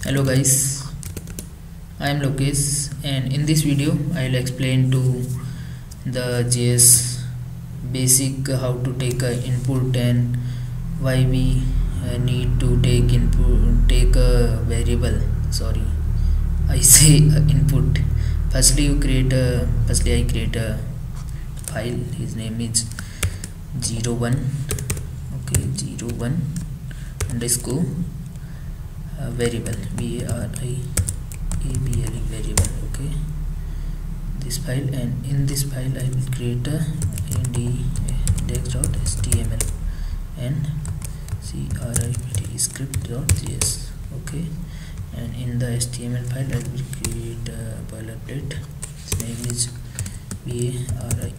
Hello guys, I am Lokesh, and in this video I will explain to the JS basic how to take a input and why we need to take a variable. Sorry, I say input. Firstly I create a file. His name is 01. Okay, 01 underscore variable, variable. Okay, this file, and in this file I will create a index.html and script.js. Okay, and in the HTML file I will create a boilerplate. Its name is variable.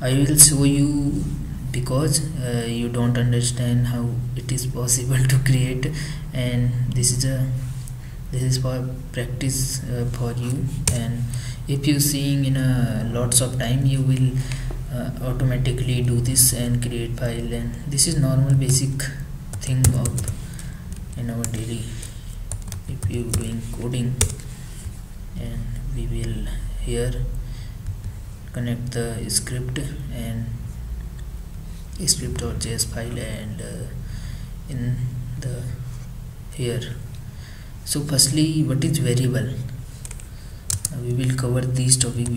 I will show you because you don't understand how it is possible to create, and this is for practice for you. And if you seeing in a lots of time, you will automatically do this and create file, and this is normal basic thing of in our daily if you doing coding. And we will here connect the script and script.js file and in the here. So firstly, what is variable? We will cover these topic.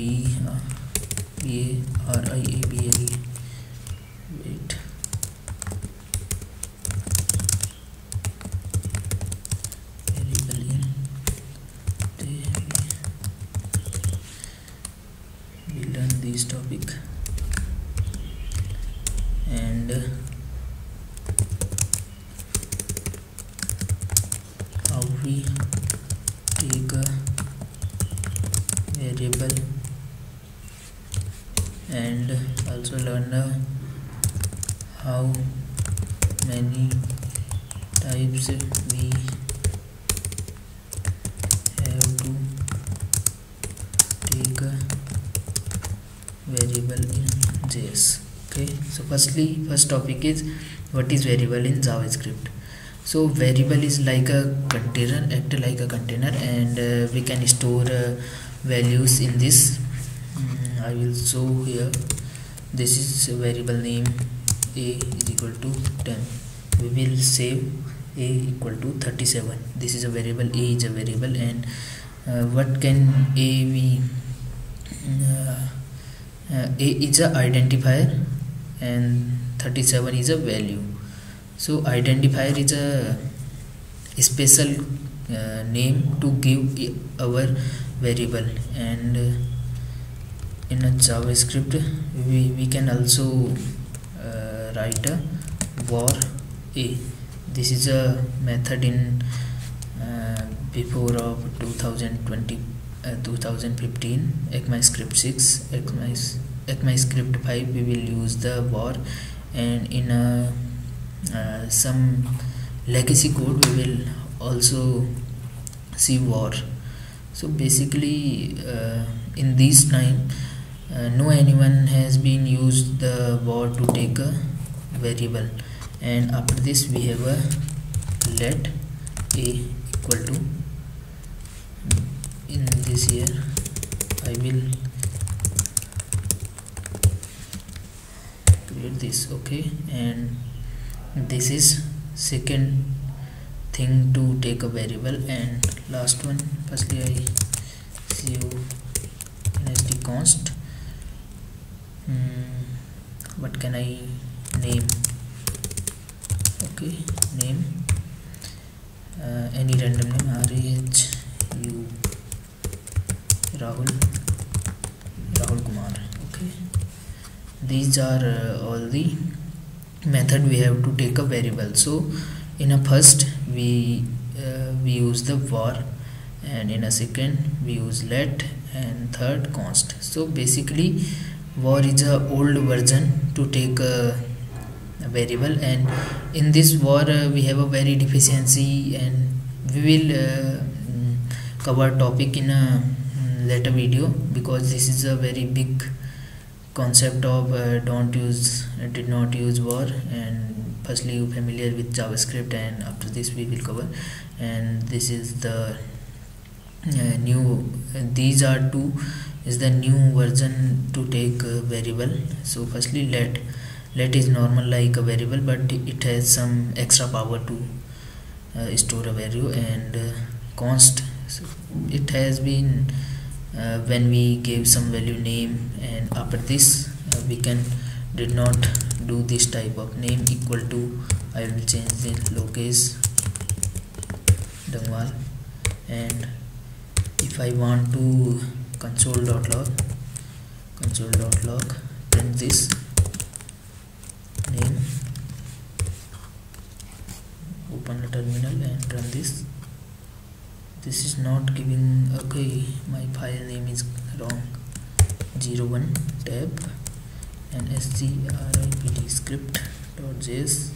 Variable wait variable in we learn this topic, and how we take a variable, and also learn how many types we have to take a variable in JS. Okay, so first topic is what is variable in JavaScript. So variable is like a container, act like a container, and we can store values in this. I will show here. This is a variable name a is equal to 10. We will save a equal to 37. This is a variable. A is a variable, and what can a be? A is a identifier and 37 is a value. So identifier is a special name to give our variable, and in a JavaScript we can also write a var a. This is a method in before of 2015 ECMAScript 6, ECMAScript 5 we will use the var, and in some legacy code we will also see var. So basically in this time no anyone has been used the var to take a variable, and after this we have a let a equal to, in this here I will create this. Okay, and this is second thing to take a variable, and last one firstly I nsd const. What can I name? Okay, name any random name, Rahul Kumar. Okay, these are all the method we have to take a variable. So in a first we use the var, and in a second we use let, and third const. So basically var is a old version to take a variable, and in this var we have a very deficiency, and we will cover topic in a later video, because this is a very big concept of did not use var, and firstly you familiar with JavaScript, and after this we will cover. And this is the new these are two is the new version to take a variable. So firstly let is normal like a variable, but it has some extra power to store a value. And const, so it has been when we gave some value name, and after this we did not do this type of name equal to, I will change the lowercase Dangwal. And if I want to console.log print this name, open the terminal and run this. This is not giving, okay, my file name is wrong. 01 tab and script script.js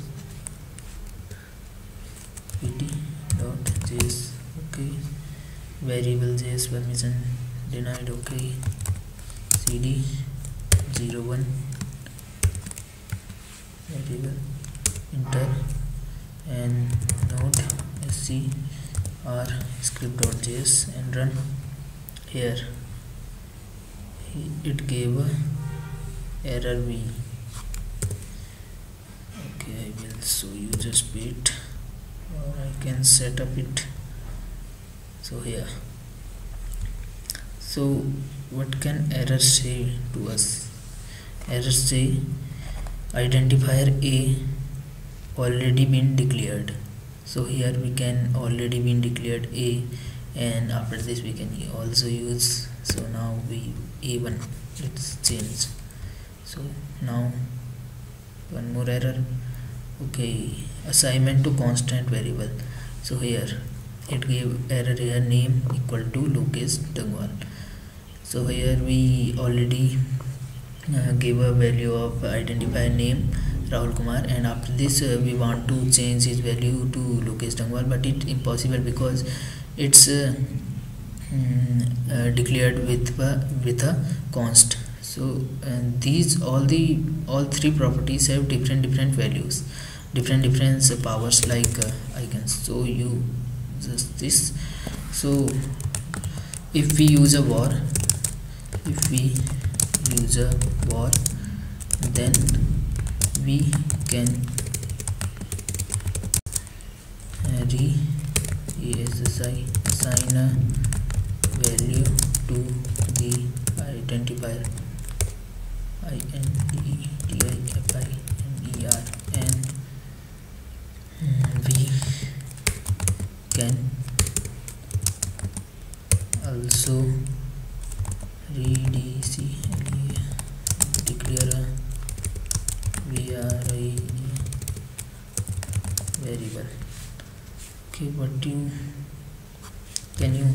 pt.js, okay, variable js permission denied, okay, cd 01 variable enter, and node script.js and run. Here it gave a error v. Okay, I will show you, just wait, or I can set up it. So here, so what can error say to us? Error say identifier a already been declared. So here we can already been declared a, and after this we can also use, so now we a1, let's change. So now one more error, okay, assignment to constant variable. So here it gave error here, name equal to lowercase Dangwal. So here we already gave a value of identifier name Rahul Kumar, and after this we want to change his value to lowercase Dangwal, but it's impossible because it's declared with a const. So these all three properties have different values, different powers, like I can show you just this. So if we use a var, then we can assign a value to the identifier identifier, and we can also declare a variable. Okay, can you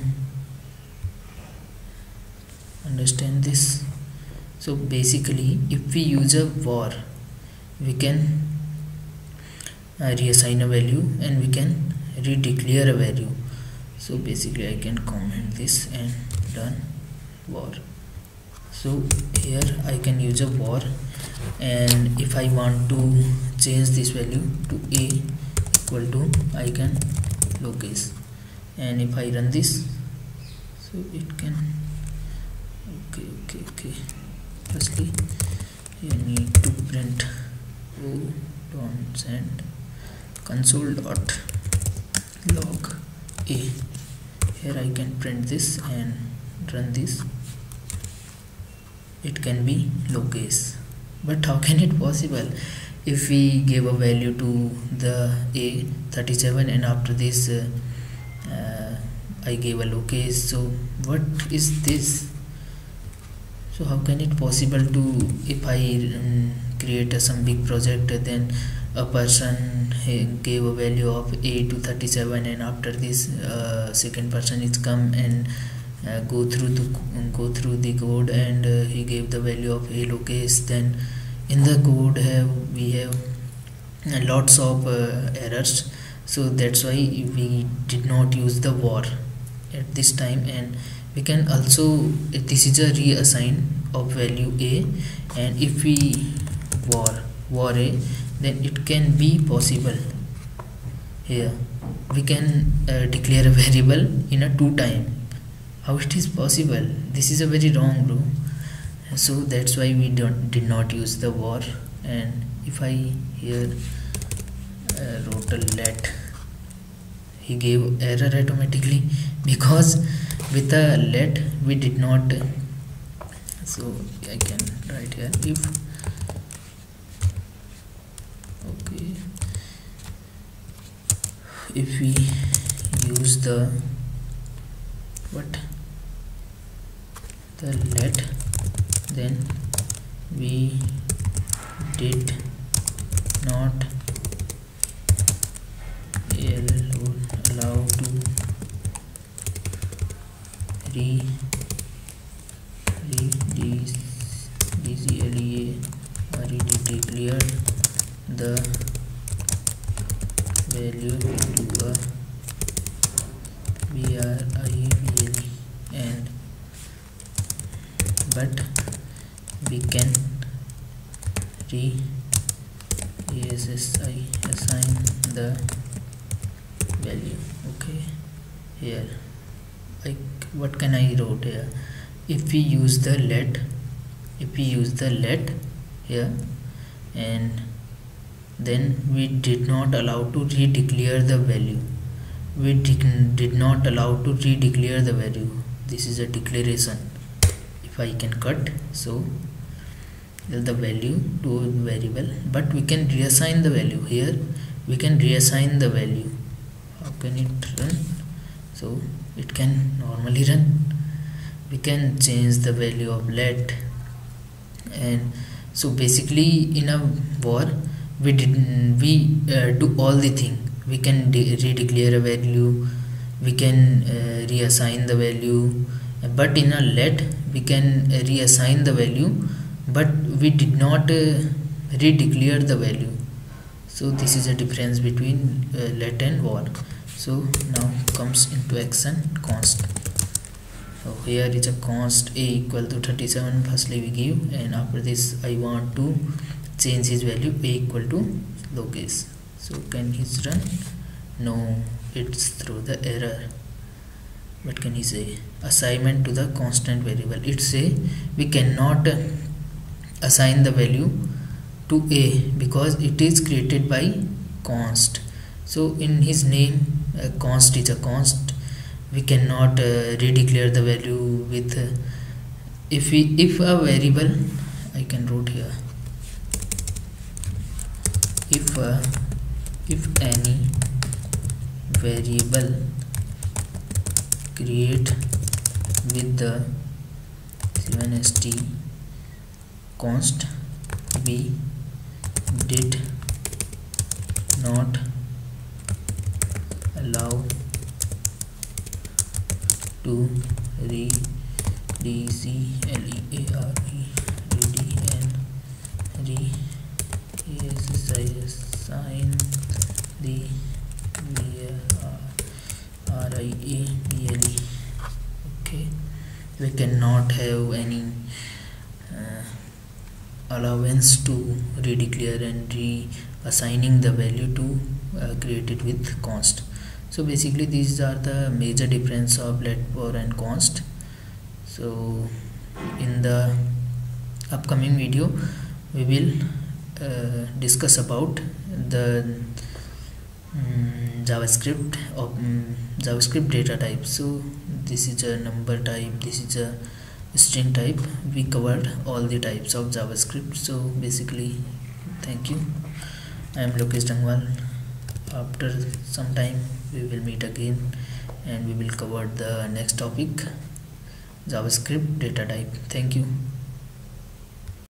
understand this? So basically if we use a var, we can reassign a value and we can redeclare a value. So basically I can comment this and done var. So here I can use a var, and if I want to change this value to a equal to, I can lowercase, and if I run this, so it can, okay, firstly you need to print o.send console.log a. Here I can print this and run this. It can be lowercase, but how can it possible if we give a value to the a 37 and after this I gave a lowercase? So what is this? So how can it possible to, if I create some big project, then a person gave a value of a to 37, and after this second person is come and go through the code, and he gave the value of a lowercase. Then in the code we have lots of errors, so that's why we did not use the var at this time. And we can also, this is a reassign of value a, and if we var a, then it can be possible. Here we can declare a variable in a 2 time. How it is possible? This is a very wrong, bro. So that's why we did not use the var. And if I here wrote a let, he gave error automatically, because with a let we did not. So I can write here if, okay, if we use the let, then we did not allow to declare the value to a variable, and but we can assign the value. Okay, here what can I wrote here? If we use the let here, and then we did not allow to redeclare the value. We did not allow to redeclare the value. This is a declaration. If I can cut, so the value to a variable, but we can reassign the value. Here we can reassign the value. How can it run? So it can normally run. We can change the value of let, and so basically in a var we do all the thing. We can redeclare a value, we can reassign the value, but in a let we can reassign the value, but we did not redeclare the value. So this is a difference between let and var. So now comes into action const. So here is a const a equal to 37. Firstly we give, and after this I want to change his value a equal to lowercase. So can he run? No, it's through the error. What can he say? Assignment to the constant variable. It say we cannot assign the value to a because it is created by const. So in his name const is a const. We cannot redeclare the value with if a variable, I can wrote here, if any variable create with the st const, we did not allow to reassign the variable. Okay, we cannot have any allowance to redeclare and reassigning the value to created with const. So basically these are the major difference of let, var and const. So in the upcoming video we will discuss about the JavaScript of JavaScript data type. So this is a number type, this is a string type. We covered all the types of JavaScript. So basically, thank you. I am Lokesh Dangwal. After some time we will meet again and we will cover the next topic, JavaScript data type. Thank you.